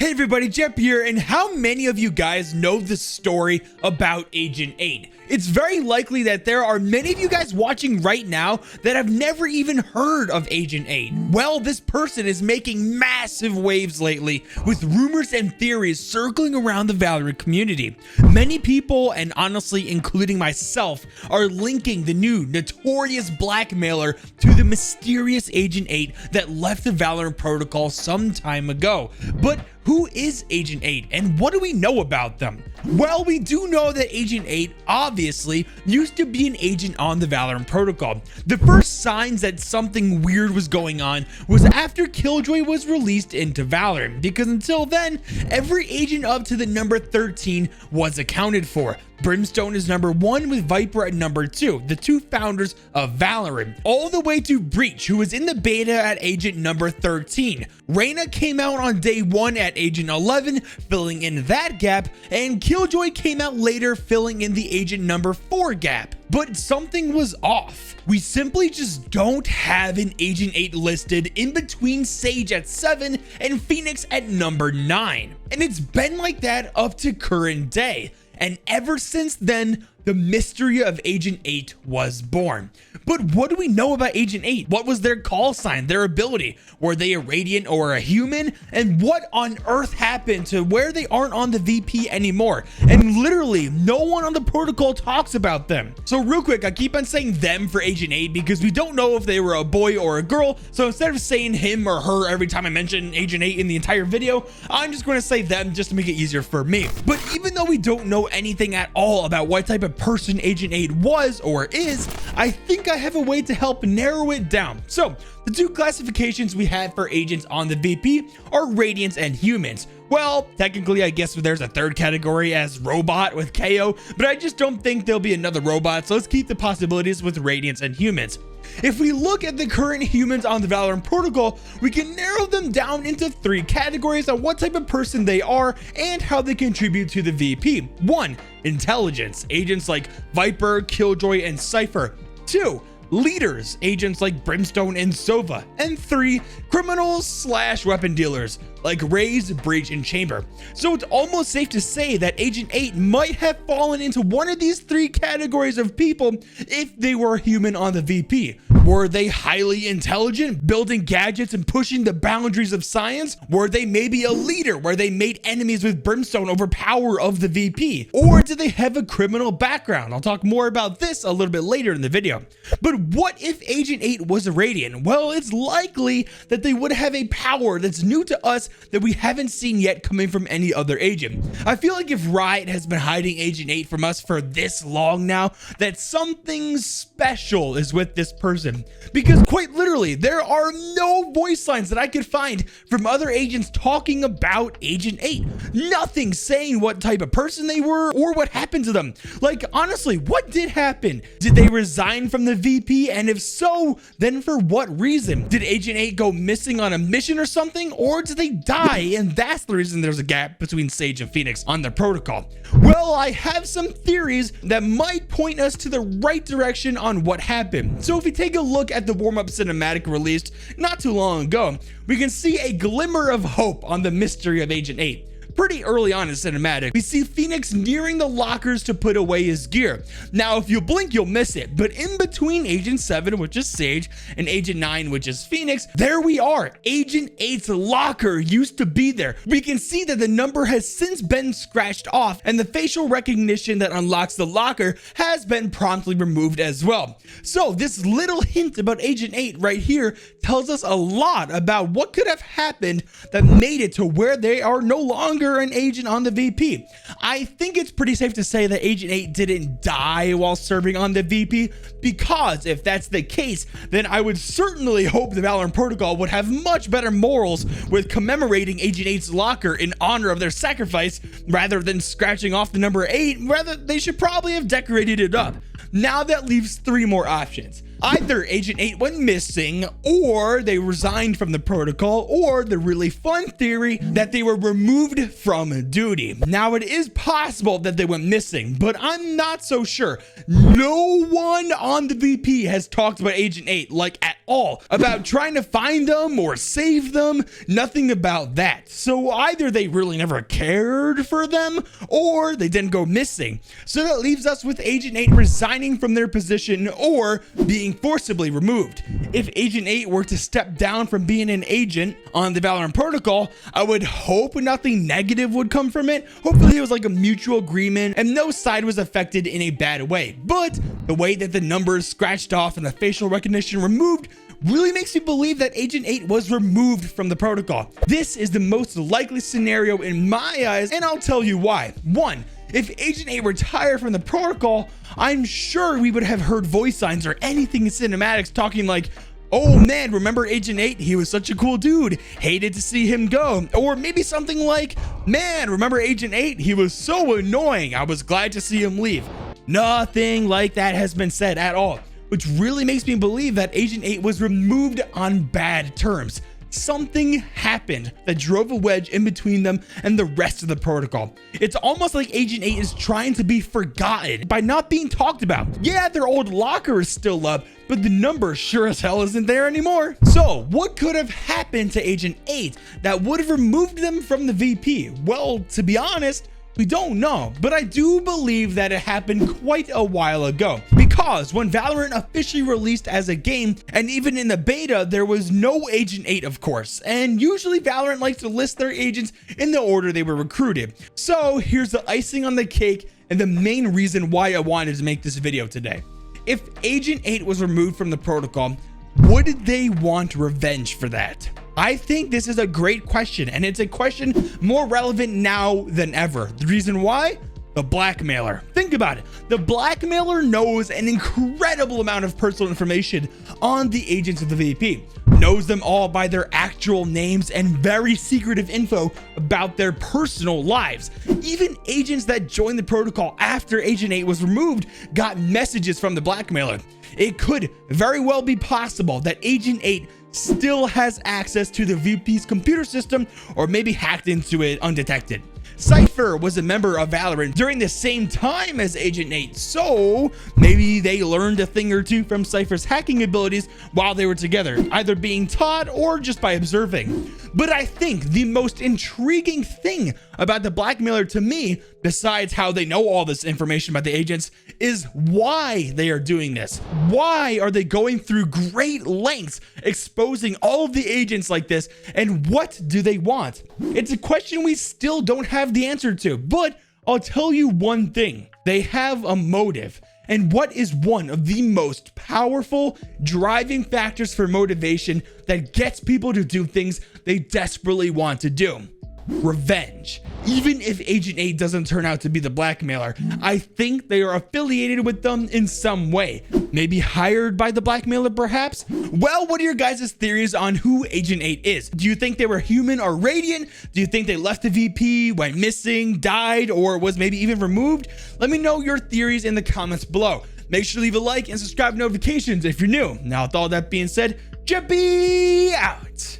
Hey everybody, Jeppy here, and how many of you guys know the story about Agent 8? It's very likely that there are many of you guys watching right now that have never even heard of Agent 8. Well, this person is making massive waves lately with rumors and theories circling around the Valorant community. Many people, and honestly including myself, are linking the new notorious blackmailer to the mysterious Agent 8 that left the Valorant protocol some time ago. But who is Agent 8 and what do we know about them? Well, we do know that Agent 8 obviously used to be an agent on the Valorant protocol. The first signs that something weird was going on was after Killjoy was released into Valorant, because until then, every agent up to the number 13 was accounted for. Brimstone is number 1 with Viper at number 2, the two founders of Valorant, all the way to Breach, who was in the beta at agent number 13. Reyna came out on day 1 at agent 11, filling in that gap, and Killjoy came out later, filling in the agent number 4 gap. But something was off. We simply just don't have an Agent 8 listed in between Sage at 7 and Phoenix at number 9. And it's been like that up to current day. And ever since then, the mystery of Agent 8 was born. But what do we know about Agent 8? What was their call sign, their ability? Were they a Radiant or a human? And what on earth happened to where they aren't on the VP anymore? And literally, no one on the protocol talks about them. So real quick, I keep on saying them for Agent 8 because we don't know if they were a boy or a girl. So instead of saying him or her every time I mention Agent 8 in the entire video, I'm just going to say them just to make it easier for me. But even though we don't know anything at all about what type of person Agent 8 was or is, I think I have a way to help narrow it down. So the two classifications we have for agents on the VP are Radiants and humans. Well, technically, I guess there's a third category as robot with KO, but I just don't think there'll be another robot, so let's keep the possibilities with Radiants and humans. If we look at the current humans on the Valorant protocol, we can narrow them down into 3 categories on what type of person they are and how they contribute to the VP. 1. Intelligence, agents like Viper, Killjoy, and Cypher. 2. Leaders, agents like Brimstone and Sova. And 3. Criminals / weapon dealers like Raze, Breach, and Chamber. So it's almost safe to say that Agent 8 might have fallen into one of these 3 categories of people if they were a human on the VP. Were they highly intelligent, building gadgets and pushing the boundaries of science? Were they maybe a leader where they made enemies with Brimstone over power of the VP? Or did they have a criminal background? I'll talk more about this a little bit later in the video. But what if Agent 8 was a Radiant? Well, it's likely that they would have a power that's new to us that we haven't seen yet coming from any other agent. I feel like if Riot has been hiding Agent 8 from us for this long now, that something special is with this person. Because quite literally, there are no voice lines that I could find from other agents talking about Agent 8. Nothing saying what type of person they were or what happened to them. Like, honestly, what did happen? Did they resign from the VP? And if so, then for what reason? Did Agent 8 go missing on a mission or something? Or did they die? And that's the reason there's a gap between Sage and Phoenix on their protocol. Well, I have some theories that might point us to the right direction on what happened. So if we take a look at the warm-up cinematic released not too long ago, we can see a glimmer of hope on the mystery of Agent 8. Pretty early on in cinematic, we see Phoenix nearing the lockers to put away his gear. Now, if you blink, you'll miss it, but in between Agent 7, which is Sage, and Agent 9, which is Phoenix, there we are. Agent 8's locker used to be there. We can see that the number has since been scratched off, and the facial recognition that unlocks the locker has been promptly removed as well. So this little hint about Agent 8 right here tells us a lot about what could have happened that made it to where they are no longer an agent on the VP. I think it's pretty safe to say that Agent 8 didn't die while serving on the VP, because if that's the case, then I would certainly hope the Valorant protocol would have much better morals with commemorating Agent 8's locker in honor of their sacrifice rather than scratching off the number 8. Rather, they should probably have decorated it up. Now that leaves 3 more options. Either Agent 8 went missing, or they resigned from the protocol, or the really fun theory that they were removed from duty. Now, it is possible that they went missing, but I'm not so sure. No one on the VP has talked about Agent 8, like at all, about trying to find them or save them. Nothing about that. So either they really never cared for them, or they didn't go missing. So that leaves us with Agent 8 resigning from their position or being forcibly removed. If Agent 8 were to step down from being an agent on the Valorant protocol, I would hope nothing negative would come from it. Hopefully it was like a mutual agreement and no side was affected in a bad way. But the way that the numbers scratched off and the facial recognition removed really makes me believe that Agent 8 was removed from the protocol. This is the most likely scenario in my eyes, and I'll tell you why. One, if Agent 8 retired from the protocol, I'm sure we would have heard voice signs or anything in cinematics talking like, "Oh man, remember Agent 8? He was such a cool dude. Hated to see him go." Or maybe something like, "Man, remember Agent 8? He was so annoying. I was glad to see him leave." Nothing like that has been said at all, which really makes me believe that Agent 8 was removed on bad terms. Something happened that drove a wedge in between them and the rest of the protocol. It's almost like Agent 8 is trying to be forgotten by not being talked about. Yeah, their old locker is still up, but the number sure as hell isn't there anymore. So what could have happened to Agent 8 that would have removed them from the VP? Well, to be honest, we don't know, but I do believe that it happened quite a while ago, because when Valorant officially released as a game, and even in the beta, there was no Agent 8, of course, and usually Valorant likes to list their agents in the order they were recruited. So here's the icing on the cake and the main reason why I wanted to make this video today. If Agent 8 was removed from the protocol, would they want revenge for that? I think this is a great question, and it's a question more relevant now than ever. The reason why? The blackmailer. Think about it. The blackmailer knows an incredible amount of personal information on the agents of the VP. Knows them all by their actual names and very secretive info about their personal lives. Even agents that joined the protocol after Agent 8 was removed got messages from the blackmailer. It could very well be possible that Agent 8 still has access to the VP's computer system, or maybe hacked into it undetected. Cypher was a member of Valorant during the same time as Agent 8, so maybe they learned a thing or two from Cypher's hacking abilities while they were together, either being taught or just by observing. But I think the most intriguing thing about the blackmailer to me, besides how they know all this information about the agents, is why they are doing this. Why are they going through great lengths exposing all of the agents like this, and what do they want? It's a question we still don't have the answer to, but I'll tell you one thing. They have a motive. And what is one of the most powerful driving factors for motivation that gets people to do things they desperately want to do? Revenge. Even if Agent 8 doesn't turn out to be the blackmailer, I think they are affiliated with them in some way. Maybe hired by the blackmailer, perhaps? Well, what are your guys' theories on who Agent 8 is? Do you think they were human or radiant? Do you think they left the VP, went missing, died, or was maybe even removed? Let me know your theories in the comments below. Make sure to leave a like and subscribe to notifications if you're new. Now, with all that being said, Jeppy out.